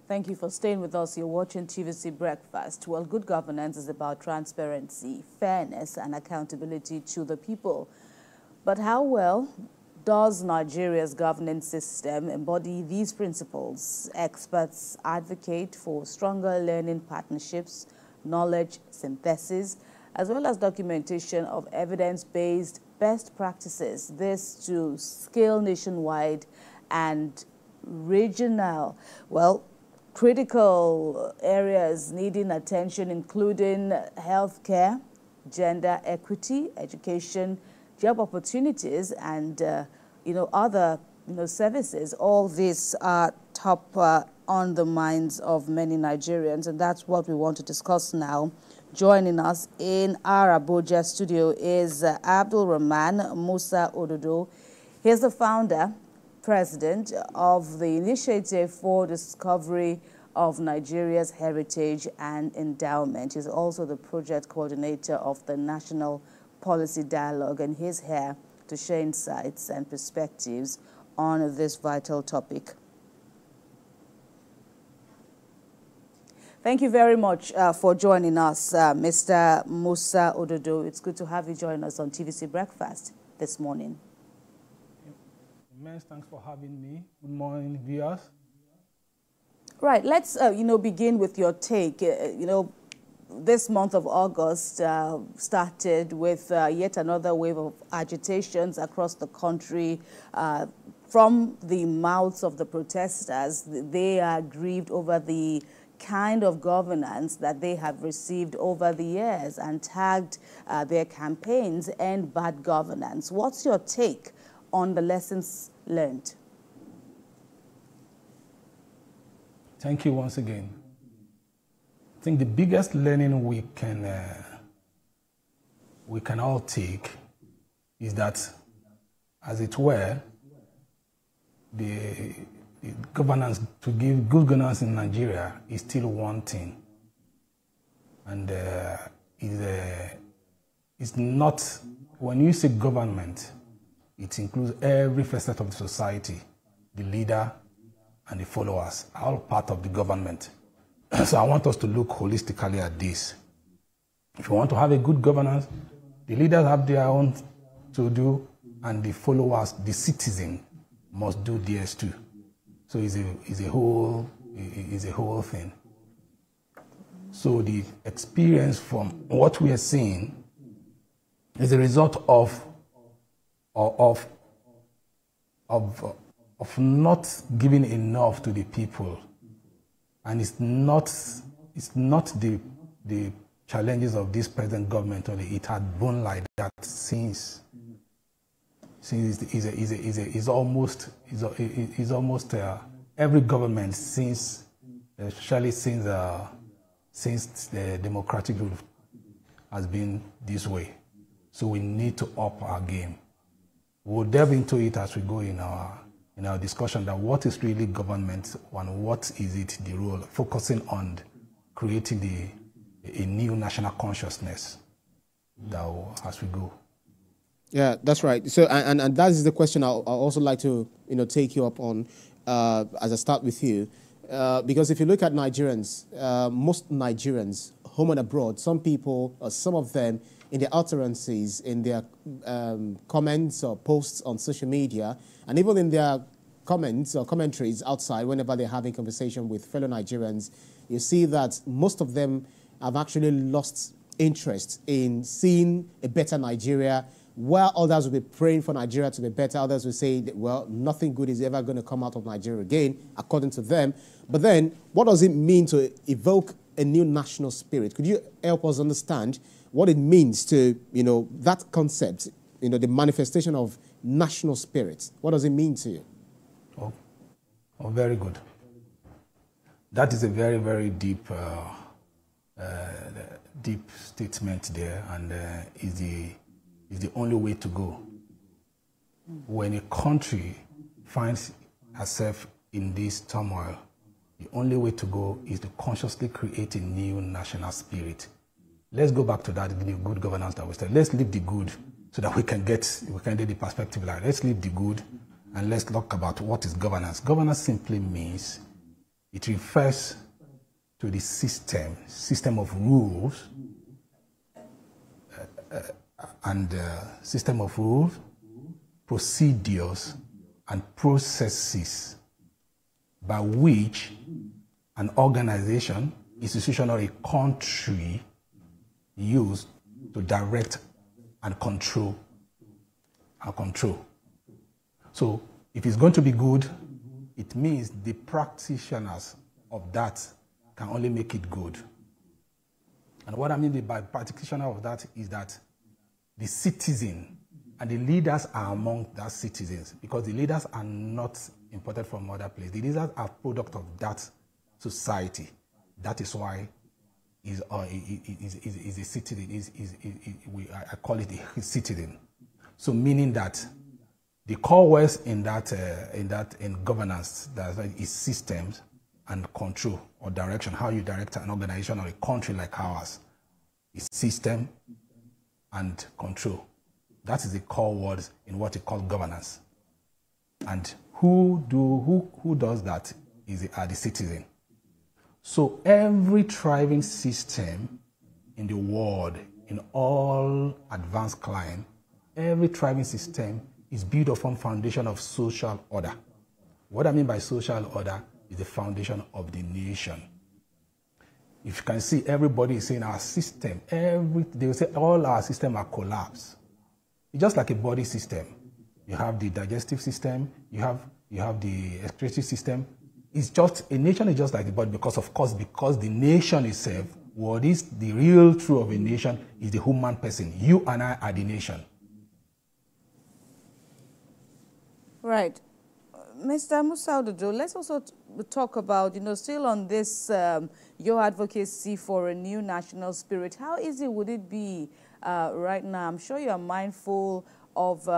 Thank you for staying with us. You're watching TVC Breakfast. Well, good governance is about transparency, fairness, and accountability to the people. But how well does Nigeria's governance system embody these principles? Experts advocate for stronger learning partnerships, knowledge synthesis, as well as documentation of evidence-based best practices. This to scale nationwide and regional. Well, critical areas needing attention including healthcare, gender equity, education, job opportunities, and other services. All these are top on the minds of many Nigerians, and that's what we want to discuss now. Joining us in our Abuja studio is Abdul Rahman Musa Ododo. He's the founder, president of the Initiative for Discovery of Nigeria's Heritage and Endowment. He's also the project coordinator of the National Policy Dialogue, and he's here to share insights and perspectives on this vital topic. Thank you very much for joining us, Mr. Musa Ododo. It's good to have you join us on TVC Breakfast this morning. Immense thanks for having me. Good morning, viewers. Right, let's begin with your take. This month of August started with yet another wave of agitations across the country. From the mouths of the protesters, they are grieved over the kind of governance that they have received over the years and tagged their campaigns and bad governance. What's your take on the lessons learned? Thank you once again. I think the biggest learning we can all take is that, as it were, the governance, to give good governance in Nigeria is still wanting, and it's not. When you say government, it includes every facet of the society, the leader and the followers are all part of the government. So I want us to look holistically at this. If you want to have a good governance, the leaders have their own to do, and the followers, the citizen, must do theirs too. So it's a whole thing. So the experience from what we are seeing is a result of not giving enough to the people, and it's not the challenges of this present government only. It had been like that since is almost every government since, especially since the democratic rule has been this way. So we need to up our game. We'll delve into it as we go in our discussion, that what is really government and what is it, the role, focusing on creating a new national consciousness as we go. Yeah, that's right. So, and that is the question I'll also like to take you up on as I start with you, because if you look at Nigerians, most Nigerians, home and abroad, some people, some of them, in their utterances, in their comments or posts on social media, and even in their comments or commentaries outside, whenever they're having conversation with fellow Nigerians, you see that most of them have actually lost interest in seeing a better Nigeria, while others will be praying for Nigeria to be better. Others will say that, well, nothing good is ever going to come out of Nigeria again, according to them. But then, what does it mean to evoke a new national spirit? Could you help us understand what it means to, that concept, the manifestation of national spirit? What does it mean to you? Oh, very good. That is a very, very deep statement there, and is the only way to go. When a country finds herself in this turmoil, the only way to go is to consciously create a new national spirit. Let's go back to that good governance that we said. Let's leave the good so that we can get the perspective right. Let's leave the good and let's talk about what is governance. Governance simply means It refers to the system of rules, procedures, and processes by which an organization, institution, or a country use to direct and control. So if it's going to be good, it means the practitioners of that can only make it good. And what I mean by practitioner of that is that the citizen and the leaders are among those citizens, because the leaders are not imported from other places. The leaders are product of that society. That is why is a citizen. I call it a citizen. So meaning that the core words in governance is systems and control or direction. How you direct an organization or a country like ours is system and control. That is the core words in what we call governance. And who does that are the citizen. So every thriving system in the world, in all advanced clime, every thriving system is built upon foundation of social order. What I mean by social order is the foundation of the nation. If you can see, everybody is saying our system, they will say all our systems are collapsed. It's just like a body system. You have the digestive system, you have the excretive system. It's just, a nation is just like the body because the nation itself, what is the real truth of a nation is the human person. You and I are the nation. Right. Mr. Musaudodo, let's also talk about, still on this, your advocacy for a new national spirit. How easy would it be right now? I'm sure you are mindful of,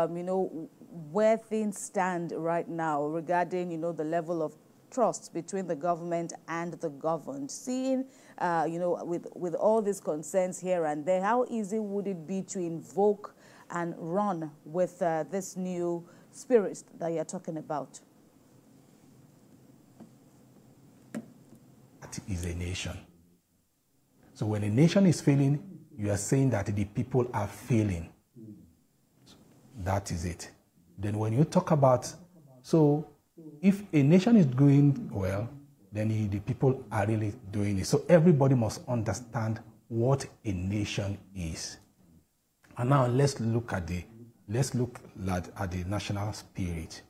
where things stand right now regarding, the level of trust between the government and the governed. Seeing, with all these concerns here and there, how easy would it be to invoke and run with this new spirit that you're talking about? That is a nation. So when a nation is failing, you are saying that the people are failing. That is it. Then when you talk about, so if a nation is doing well, then the people are really doing it. So everybody must understand what a nation is. And now let's look at the national spirit.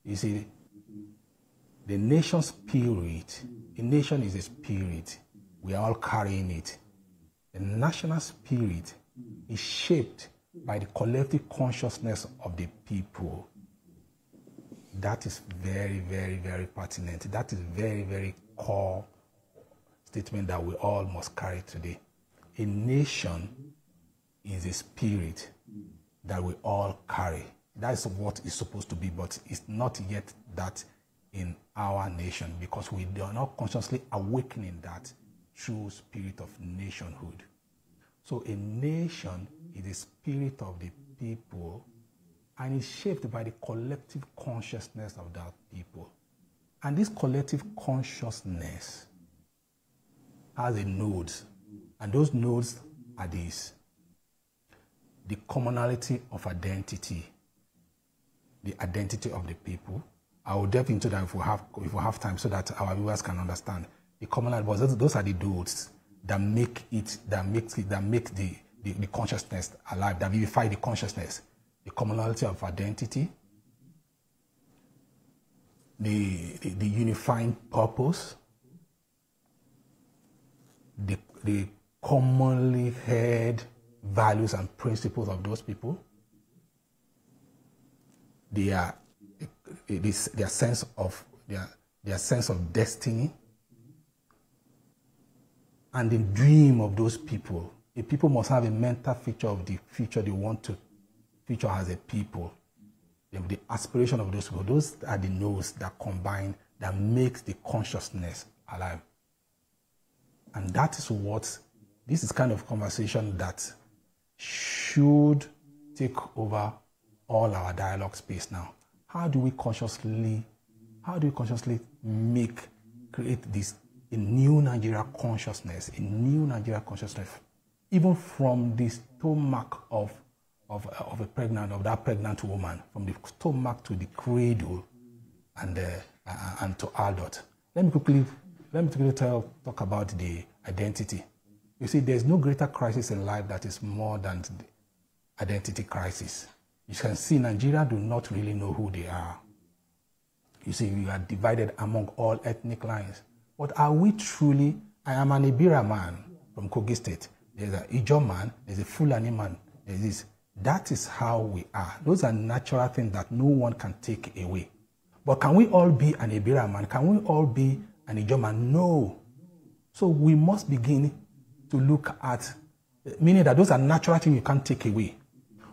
You see, the nation spirit, a nation is a spirit. We are all carrying it. The national spirit is shaped by the collective consciousness of the people. That is very, very, very pertinent. That is very, very core statement that we all must carry today. A nation is a spirit that we all carry. That's what it's supposed to be, but it's not yet that in our nation because we are not consciously awakening that true spirit of nationhood. So a nation is the spirit of the people and is shaped by the collective consciousness of that people. And this collective consciousness has a nodes, and those nodes are these: the commonality of identity, the identity of the people. I will delve into that if we have time so that our viewers can understand. The commonality, but those are the nodes that make the consciousness alive, that vivify the consciousness. The commonality of identity, the unifying purpose, the commonly held values and principles of those people, their sense of destiny, and the dream of those people. The people must have a mental picture of the future they want to future as a people. The aspiration of those people. Those are the nodes that combine, that makes the consciousness alive. And that is what, this is kind of conversation that should take over all our dialogue space now. How do we consciously make create a new Nigeria consciousness, even from the stomach of that pregnant woman, from the stomach to the cradle and to adult. Let me quickly talk about the identity. You see, there's no greater crisis in life that is more than the identity crisis. You can see Nigeria do not really know who they are. You see, we are divided among all ethnic lines. But are we truly? I am an Ibira man from Kogi State. There's an Ijo man, there's a Fulani man, there's this. That is how we are. Those are natural things that no one can take away. But can we all be an Ibira man? Can we all be an Ijo man? No. So we must begin to look at, meaning that those are natural things you can't take away.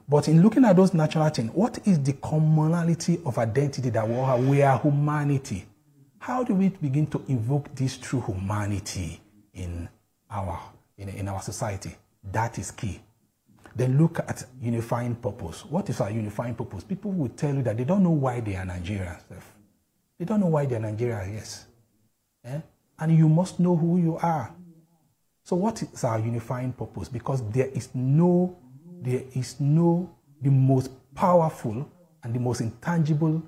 But in looking at those natural things, what is the commonality of identity that we all have? We are humanity. How do we begin to invoke this true humanity in our society? That is key. Then look at unifying purpose. What is our unifying purpose? People will tell you that they don't know why they are Nigerians. They don't know why they are Nigerians, yes. And you must know who you are. So what is our unifying purpose? Because the most powerful and the most intangible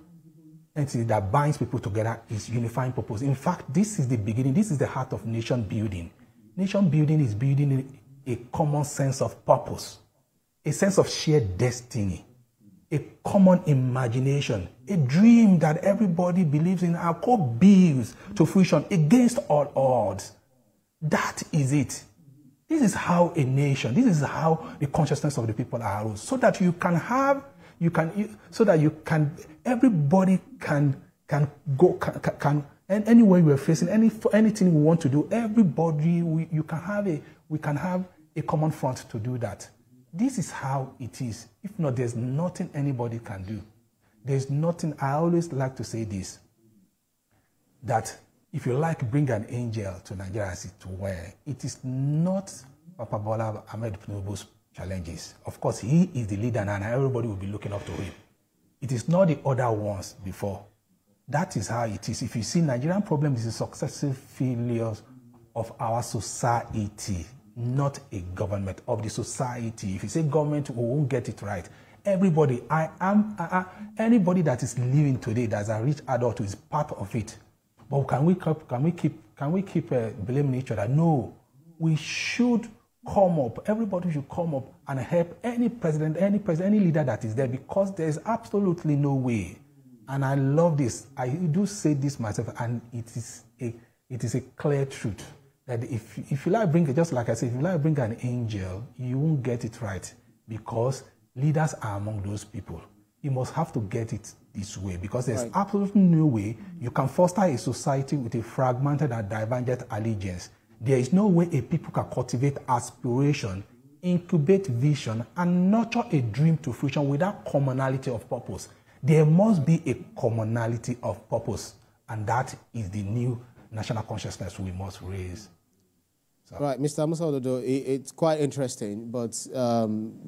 entity that binds people together is unifying purpose. In fact, this is the beginning, this is the heart of nation building. Nation building is building a common sense of purpose, a sense of shared destiny, a common imagination, a dream that everybody believes in and co-builds to fruition against all odds. That is it. This is how a nation, this is how the consciousness of the people are, so that everybody can go, and anywhere we're facing, anything we want to do, everybody, we can have a common front to do that. This is how it is. If not, there's nothing anybody can do. There's nothing. I always like to say this, that if you like, bring an angel to Nigeria as it were, it is not Papa Bola Ahmed Tinubu's challenges. Of course, he is the leader and everybody will be looking up to him. It is not the other ones before. That is how it is. If you see, Nigerian problem is the successive failures of our society, not a government, of the society. If you say government, we won't get it right. Everybody, anybody that is living today, that's a rich adult, is part of it. But can we keep blaming each other? No, we should come up. Everybody should come up and help any president, any leader that is there, because there is absolutely no way. And I love this. I do say this myself, and it is a clear truth that if you like bring, just like I said, if you like bring an angel, you won't get it right, because leaders are among those people. You must have to get it this way, because there's absolutely no way you can foster a society with a fragmented and divergent allegiance. There is no way a people can cultivate aspiration, incubate vision, and nurture a dream to fruition without commonality of purpose. There must be a commonality of purpose, and that is the new national consciousness we must raise. So. Right, Mr. Musa Ododo, it's quite interesting, but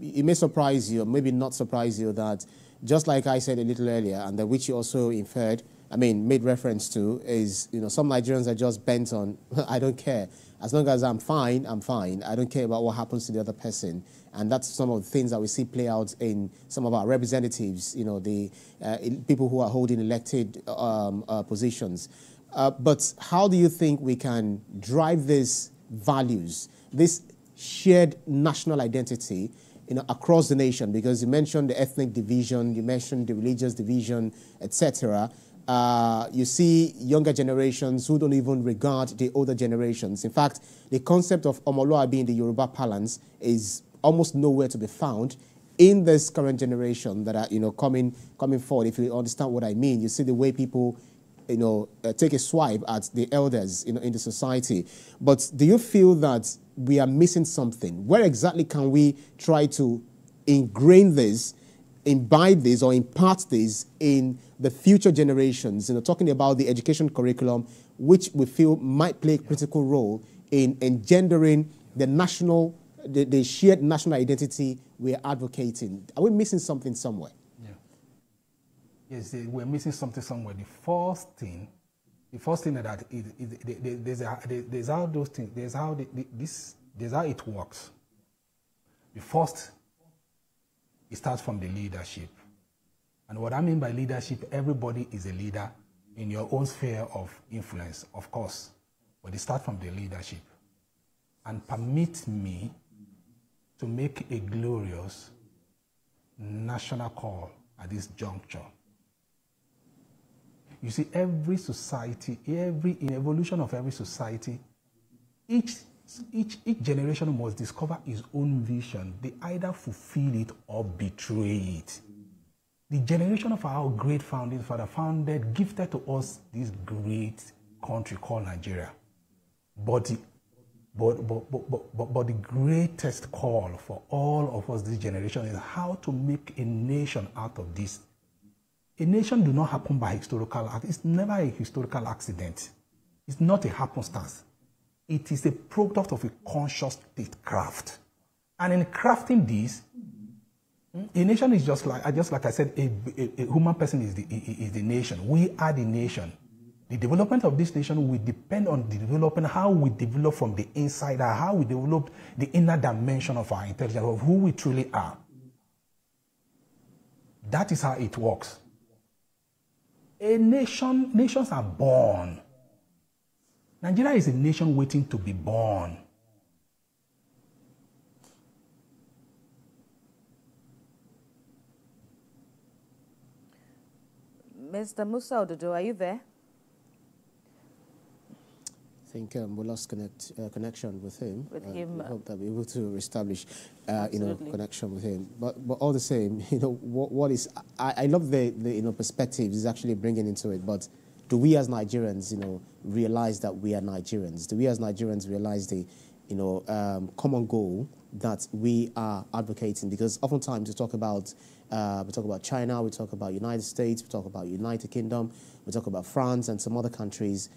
it may surprise you, or maybe not surprise you, that just like I said a little earlier, and that which you also inferred, made reference to, is, some Nigerians are just bent on, I don't care. As long as I'm fine, I'm fine. I don't care about what happens to the other person. And that's some of the things that we see play out in some of our representatives, the people who are holding elected positions. But how do you think we can drive these values, this shared national identity, across the nation? Because you mentioned the ethnic division, you mentioned the religious division, etc. You see younger generations who don't even regard the older generations. In fact, the concept of Omoluabi in the Yoruba parlance is almost nowhere to be found in this current generation that are coming forward. If you understand what I mean, you see the way people take a swipe at the elders in the society. But do you feel that we are missing something? Where exactly can we try to ingrain this, imbibe this, or impart this in the future generations? Talking about the education curriculum, which we feel might play a critical role in engendering the shared national identity we are advocating. Are we missing something somewhere? Yes, we're missing something somewhere. The The first thing that there's how those things, there's how it works. The first, it starts from the leadership. And what I mean by leadership, everybody is a leader in your own sphere of influence, of course. But it starts from the leadership. And permit me to make a glorious national call at this juncture. You see, every society, in evolution of every society, each generation must discover its own vision. They either fulfill it or betray it. The generation of our great founding father gifted to us this great country called Nigeria. But the greatest call for all of us this generation is how to make a nation out of this. A nation do not happen by historical act. It's never a historical accident. It's not a happenstance. It is a product of a conscious statecraft. And in crafting this, a nation is just like I said, a human person is the nation. We are the nation. The development of this nation will depend on the development, how we develop from the inside out, how we develop the inner dimension of our intelligence, of who we truly are. That is how it works. Nations are born. Nigeria is a nation waiting to be born. Mr. Musa Ododo, are you there? I think we lost connection with him. I hope that we're able to reestablish, connection with him. But all the same, what is? I love the perspective he's actually bringing into it. But do we as Nigerians, realize that we are Nigerians? Do we as Nigerians realize the, common goal that we are advocating? Because oftentimes we talk about China, we talk about United States, we talk about United Kingdom, we talk about France and some other countries.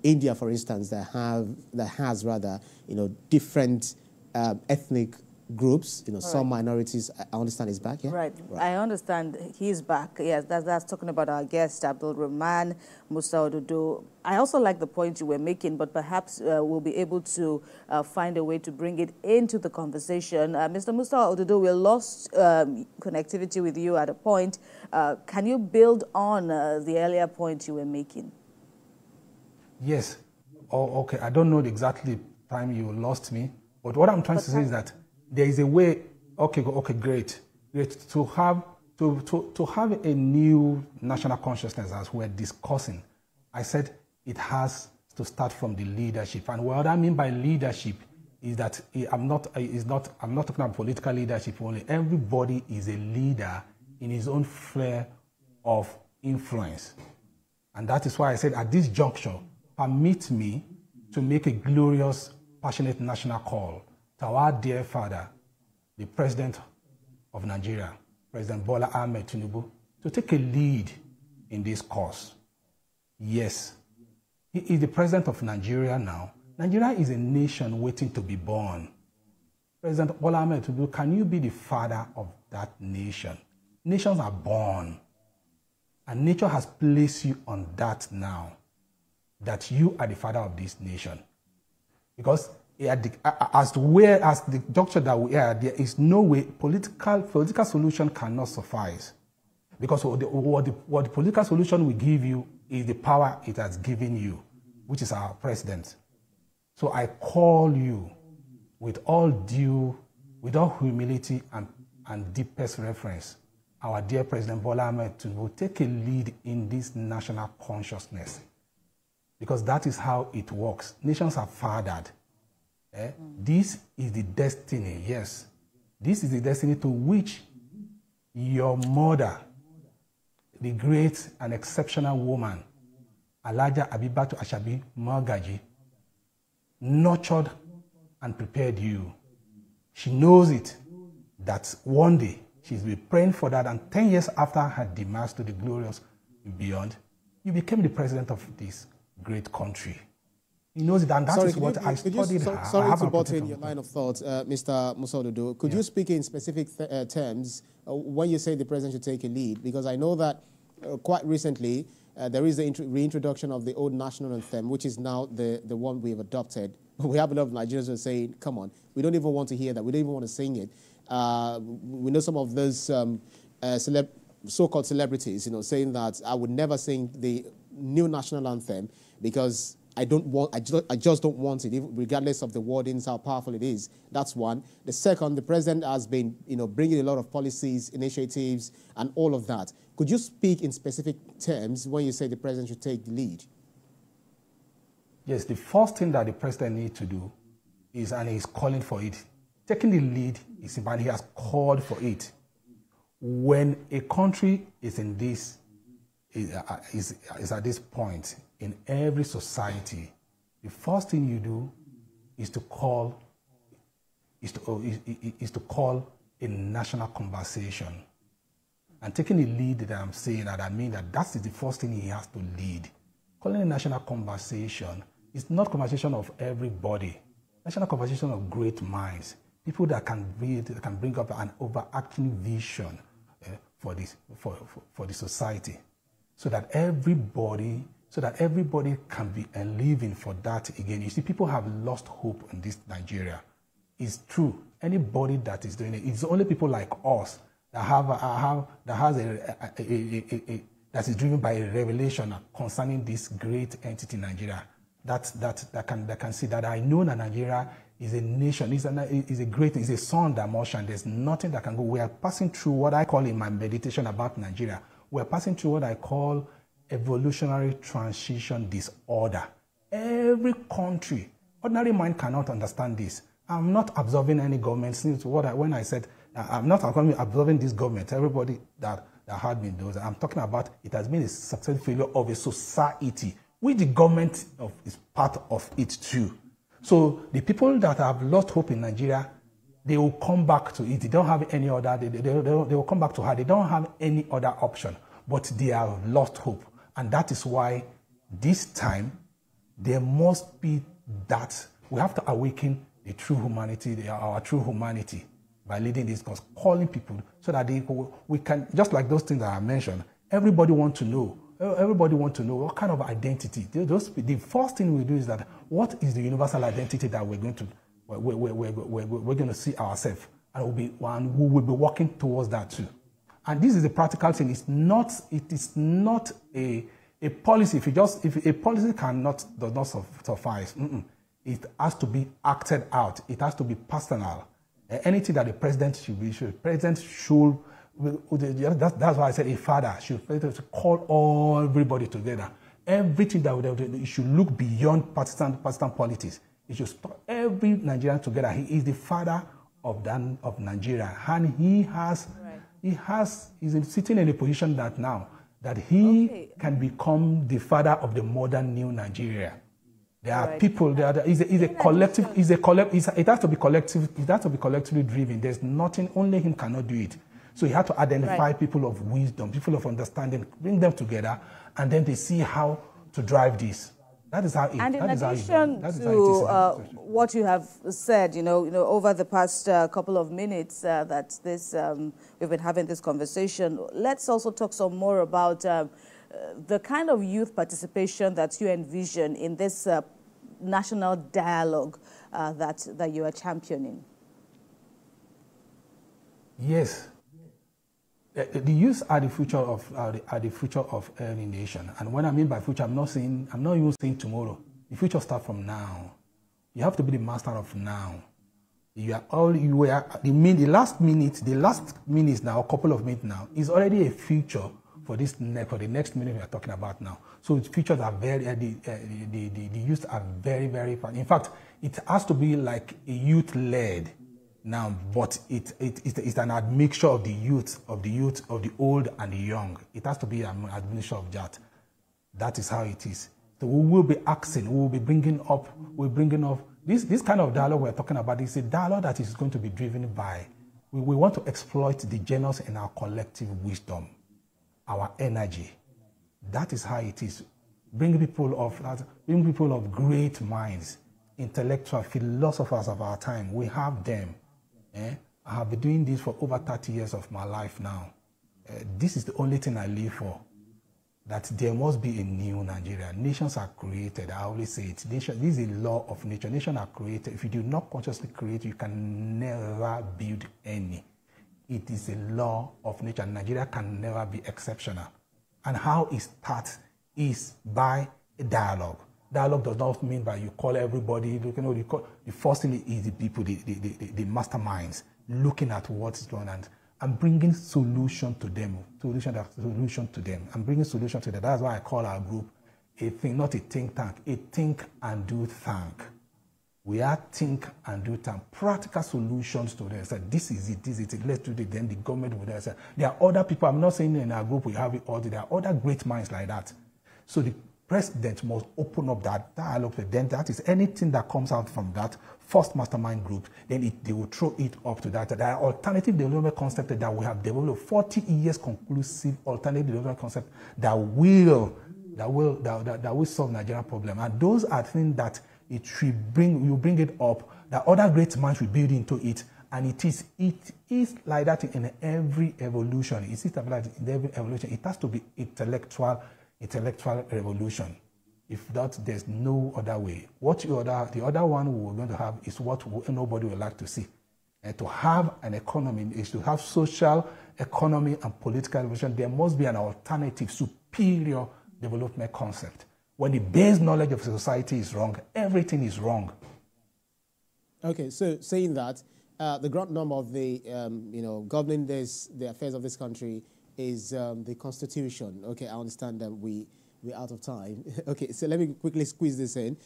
India, for instance, that has different ethnic groups. Some minorities. I understand he's back. Yeah, right. I understand he's back. Yes, that's talking about our guest Abdul Rahman Musa Ododo. I also like the point you were making, but perhaps we'll be able to find a way to bring it into the conversation. Mr. Musa Ododo, we lost connectivity with you at a point. Can you build on the earlier point you were making? Yes. Oh, okay. I don't know the exactly time you lost me, but what I'm trying to say is that there is a way. Okay, great. To have a new national consciousness, as we're discussing. I said it has to start from the leadership, and what I mean by leadership is that I'm not talking about political leadership only. Everybody is a leader in his own sphere of influence, and that is why I said at this juncture, permit me to make a glorious, passionate national call to our dear father, the President of Nigeria, President Bola Ahmed Tinubu, to take a lead in this cause. Yes, he is the President of Nigeria now. Nigeria is a nation waiting to be born. President Bola Ahmed Tinubu, can you be the father of that nation? Nations are born, and nature has placed you on that now, that you are the father of this nation. Because as the juncture that we are, there is no way political solution cannot suffice. Because what the political solution will give you is the power it has given you, which is our president. So I call you with all humility and deepest reverence, our dear President Bola Ahmed Tinubu, take a lead in this national consciousness. Because that is how it works. Nations are fathered. This is the destiny, yes. This is the destiny to which your mother, the great and exceptional woman, Alhaja Abibatu Ashabi Magaji, nurtured and prepared you. She knows it, that one day she's been praying for that, and 10 years after her demise to the glorious beyond, you became the president of this great country. He knows it, and that is what I studied her. Sorry to butt in your line of thought, Mr. Musa Ododo. Could you speak in specific terms when you say the president should take a lead? Because I know that quite recently, There is the reintroduction of the old national anthem, which is now the one we have adopted. We have a lot of Nigerians who are saying, come on, we don't even want to hear that. We don't even want to sing it. We know some of those so-called celebrities, saying that I would never sing the new national anthem because I just don't want it, regardless of the wordings, how powerful it is. That's one. The second, the president has been, bringing a lot of policies, initiatives, and all of that. Could you speak in specific terms when you say the president should take the lead? Yes, the first thing that the president needs to do is, and he's calling for it, taking the lead is, and he has called for it. When a country is in this, is at this point in every society, the first thing you do is to call a national conversation. And taking the lead that I'm saying, that I mean that is the first thing he has to lead. Calling a national conversation is not conversation of everybody. National conversation of great minds, people that can bring up an overarching vision for the society, so that everybody can be living for that again. You see, people have lost hope in this Nigeria. It's true. Anybody that is doing it, it's only people like us that that is driven by a revelation concerning this great entity, Nigeria. That can see that I know that Nigeria is a nation, is a sun that motion. There's nothing that can go. We are passing through what I call in my meditation about Nigeria. We are passing through what I call evolutionary transition disorder. Every country, ordinary mind cannot understand this. I'm not absolving any government. Since when I said I'm not absolving this government, everybody that had been those, I'm talking about it has been a successful failure of a society, which the government is part of it too. So the people that have lost hope in Nigeria, they will come back to it. They don't have any other, they will come back to her. They don't have any other option, but they have lost hope. And that is why this time there must be that. We have to awaken the true humanity, our true humanity, by leading this cause, calling people so that we can, just like those things that I mentioned, everybody wants to know. Everybody wants to know what kind of identity. The first thing we do is that what is the universal identity that we're going to see ourselves, and we will be working towards that too. And this is a practical thing. It is not a policy. If a policy does not suffice, it has to be acted out. It has to be personal. Anything that the president should. That's why I said a father should call everybody together. Everything it should look beyond partisan politics. It should stop every Nigerian together. He is the father of Nigeria, and he's sitting in a position that he can become the father of the modern new Nigeria. There are people. It has to be collective. It has to be collectively driven. There's nothing. Only him cannot do it. So you have to identify people of wisdom, people of understanding, bring them together, and then they see how to drive this. That is how it is. And in addition to what you have said, over the past couple of minutes we've been having this conversation, let's also talk some more about the kind of youth participation that you envision in this national dialogue that you are championing. Yes. The youth are the future of any nation. And when I mean by future, I'm not even saying tomorrow. The future starts from now. You have to be the master of now. The last minute now, a couple of minutes now, is already a future for the next minute we are talking about now. So the futures are the youth are very, very fun. In fact, it has to be like a youth-led now, but it's an admixture of of the old and the young. It has to be an admixture of that. That is how it is. So we will be asking, we will be bringing up this kind of dialogue we're talking about. Is a dialogue that is going to be driven by, we want to exploit the genius in our collective wisdom, our energy. That is how it is. Bring people of great minds, intellectual philosophers of our time. We have them. I have been doing this for over 30 years of my life now. This is the only thing I live for. that there must be a new Nigeria. Nations are created. I always say it. This is a law of nature. Nations are created. If you do not consciously create, you can never build any. It is a law of nature. Nigeria can never be exceptional. And how it starts is by a dialogue. Dialogue does not mean that you call everybody. The first thing is the people, the masterminds, looking at what is going on and bringing solution to them. Solution to them. And bringing solution to them. That's why I call our group a thing, not a think tank, a think and do tank. We are think and do tank. Practical solutions to them. So this is it, let's do it. Then the government will say, there are other people, I'm not saying in our group we have it all, there are other great minds like that. So the president must open up that dialogue. Then that is anything that comes out from that first mastermind group, then they will throw it up to that. There are alternative development concepts that we have developed, 40 years conclusive alternative development concept that will solve Nigerian problem. And those are things that you bring it up, that other great minds will build into it. And it is like that in every evolution. It is like that in every evolution. It has to be intellectual revolution. If not, there's no other way. The other one we're going to have is what nobody would like to see. And to have an economy is to have social, economy, and political revolution. There must be an alternative, superior development concept. When the base knowledge of society is wrong, everything is wrong. Okay, so saying that, the ground norm of the, governing the affairs of this country is the Constitution. Okay, I understand that we're out of time. Okay, so let me quickly squeeze this in.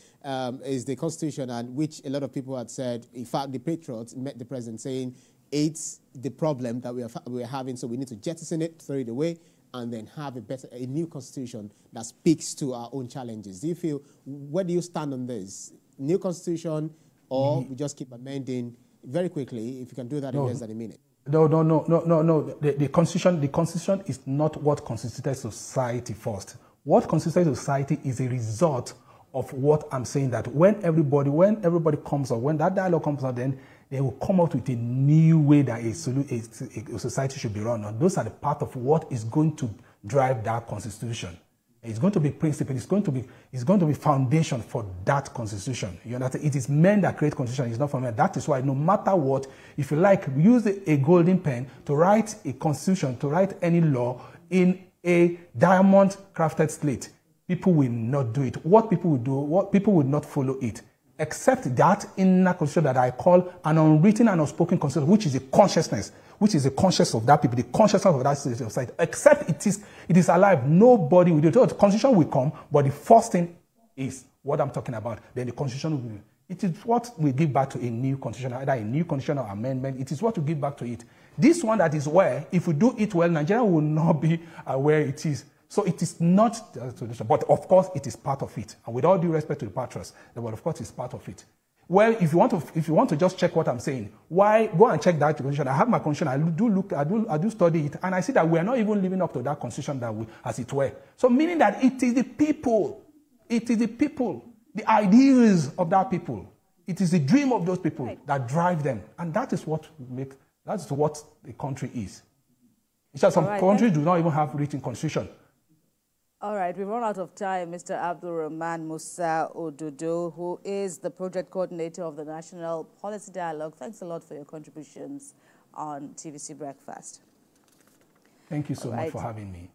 Is the Constitution, and which a lot of people had said, in fact, the Patriots met the president saying it's the problem that we're having, so we need to jettison it, throw it away, and then have a new Constitution that speaks to our own challenges. Do you feel, where do you stand on this? New Constitution, or we just keep amending very quickly, if you can do that in less than a minute? No. The Constitution is not what constituted society first. What constituted society is a result of what I'm saying, that when everybody comes up, when that dialogue comes out, then they will come up with a new way that a society should be run. And those are the part of what is going to drive that Constitution. It's going to be principle. It's going to be foundation for that Constitution. You understand? It is men that create Constitution. It's not for men. That is why no matter what, if you like, use a golden pen to write a Constitution, to write any law in a diamond crafted slate, people will not do it. What people will do, what people will not follow it, except that inner Constitution that I call an unwritten and unspoken Constitution, which is a consciousness, which is the consciousness of that people, the consciousness of that society. Except it is alive. Nobody will do it. So the Constitution will come, but the first thing is what I'm talking about. Then the Constitution will. It is what we give back to a new Constitution, either a new constitutional amendment. It is what we give back to it. This one that is where, if we do it well, Nigeria will not be where it is. So it is not the solution, but of course it is part of it. And with all due respect to the patriots, but of course it's part of it. Well, if you want to just check what I'm saying, why go and check that constitution? I have my constitution. I do study it, and I see that we are not even living up to that constitution that we, as it were. So meaning that it is the people, the ideals of that people, it is the dream of those people that drive them, and that is what the country is. It's just some countries do not even have written constitution. All right, we've run out of time. Mr. Abdul Rahman Musa Ododo, who is the project coordinator of the National Policy Dialogue. Thanks a lot for your contributions on TVC Breakfast. Thank you so much for having me.